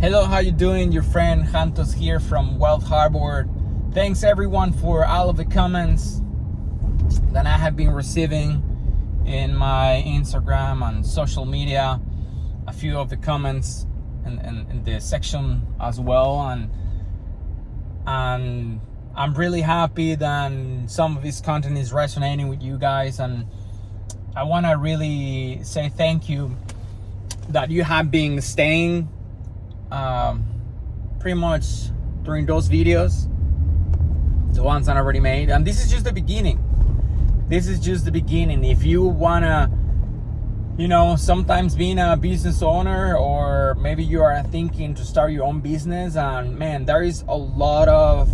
Hello, how you doing? Your friend Santos here from Wealth Harbor. Thanks everyone for all of the comments that I have been receiving in my Instagram and social media. A few of the comments in the section as well, and I'm really happy that some of this content is resonating with you guys, and I want to really say thank you that you have been staying pretty much during those videos, the ones that I already made. And this is just the beginning. If you wanna, sometimes being a business owner, or maybe you are thinking to start your own business, and man, there is a lot of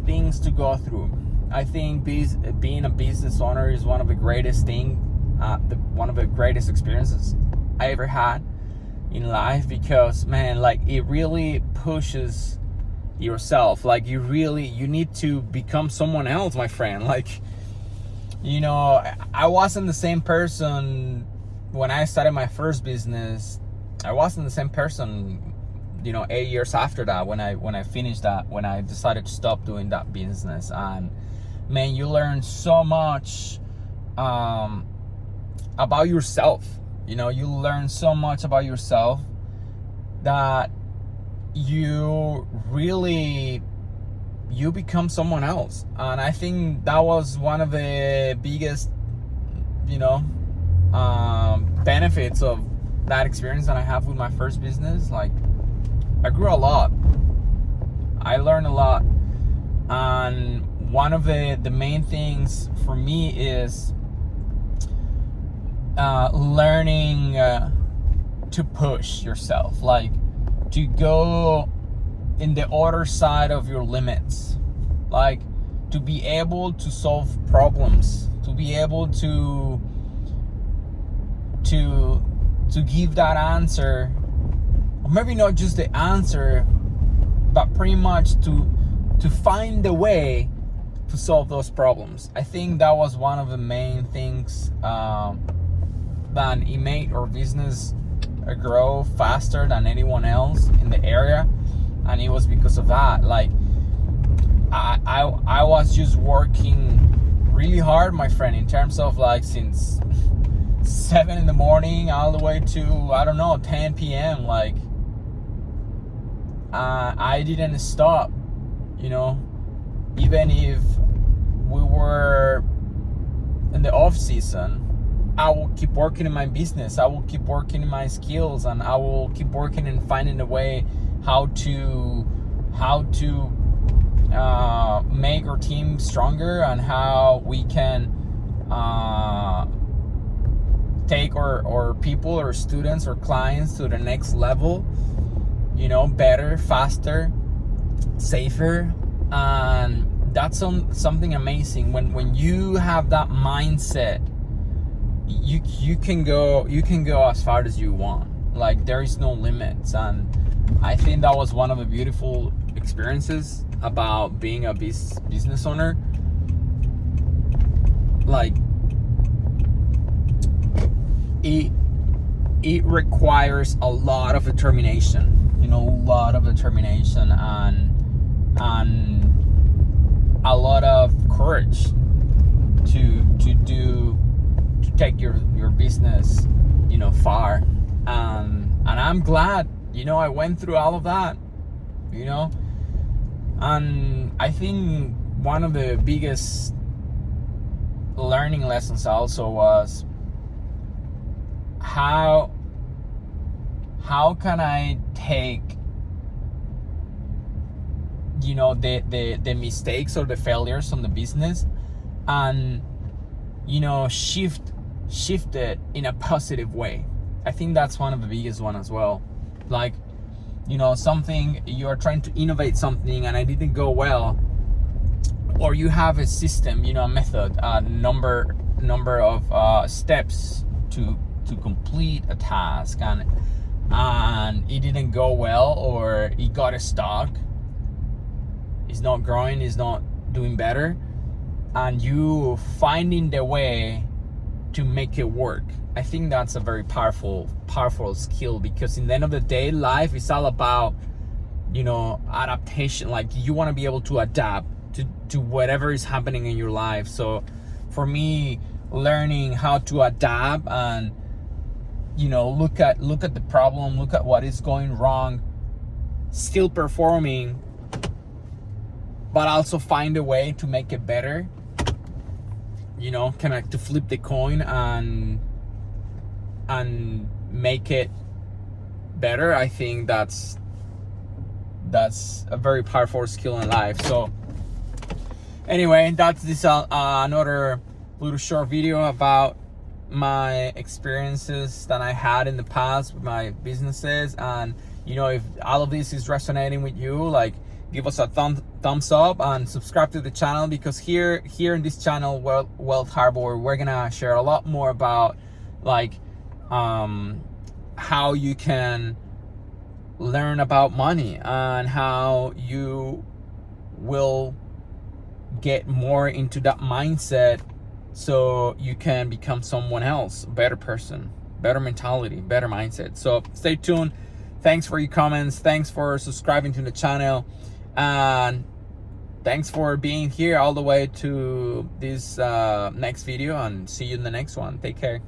things to go through. I think being a business owner is one of the greatest one of the greatest experiences I ever had in life, because man, like, it really pushes yourself. Like, you need to become someone else, my friend. Like, I wasn't the same person when I started my first business. I wasn't the same person 8 years after that, when I finished that, when I decided to stop doing that business. And man, you learn so much about yourself. You learn so much about yourself that you become someone else. And I think that was one of the biggest benefits of that experience that I have with my first business. Like, I grew a lot, I learned a lot, and one of the main things for me is learning to push yourself, like to go in the other side of your limits, like to be able to solve problems, to be able to give that answer, or maybe not just the answer, but pretty much to find a way to solve those problems. I think that was one of the main things that it made our business grow faster than anyone else in the area. And it was because of that. Like, I was just working really hard, my friend, in terms of, like, since 7 in the morning all the way to 10 p.m. Like, I didn't stop, even if we were in the off season. I will keep working in my business, I will keep working in my skills, and I will keep working and finding a way how to make our team stronger, and how we can take our people, or students, or clients to the next level, better, faster, safer. And that's something amazing. When you have that mindset, you can go as far as you want. Like, there is no limits. And I think that was one of the beautiful experiences about being a business owner. Like, it requires a lot of determination, and a lot of courage to take your business far. And I'm glad I went through all of that. And I think one of the biggest learning lessons also was how can I take the mistakes or the failures on the business, and shift it in a positive way. I think that's one of the biggest one as well. Like, something, you are trying to innovate something and it didn't go well, or you have a system, a method, a number of steps to complete a task, and it didn't go well, or it got stuck, it's not growing, it's not doing better, and you finding the way to make it work. I think that's a very powerful skill, because in the end of the day, life is all about, you know, adaptation. Like, you want to be able to adapt to whatever is happening in your life. So for me, learning how to adapt and, you know, look at the problem, look at what is going wrong, still performing, but also find a way to make it better, you know, kind of to flip the coin and make it better. I think that's a very powerful skill in life. So anyway, that's this another little short video about my experiences that I had in the past with my businesses. And, you know, if all of this is resonating with you, like, give us a thumbs up and subscribe to the channel, because here in this channel, Wealth Harbor, we're gonna share a lot more about, like, how you can learn about money and how you will get more into that mindset so you can become someone else, a better person, better mentality, better mindset. So stay tuned. Thanks for your comments. Thanks for subscribing to the channel. And thanks for being here all the way to this next video, and see you in the next one. Take care.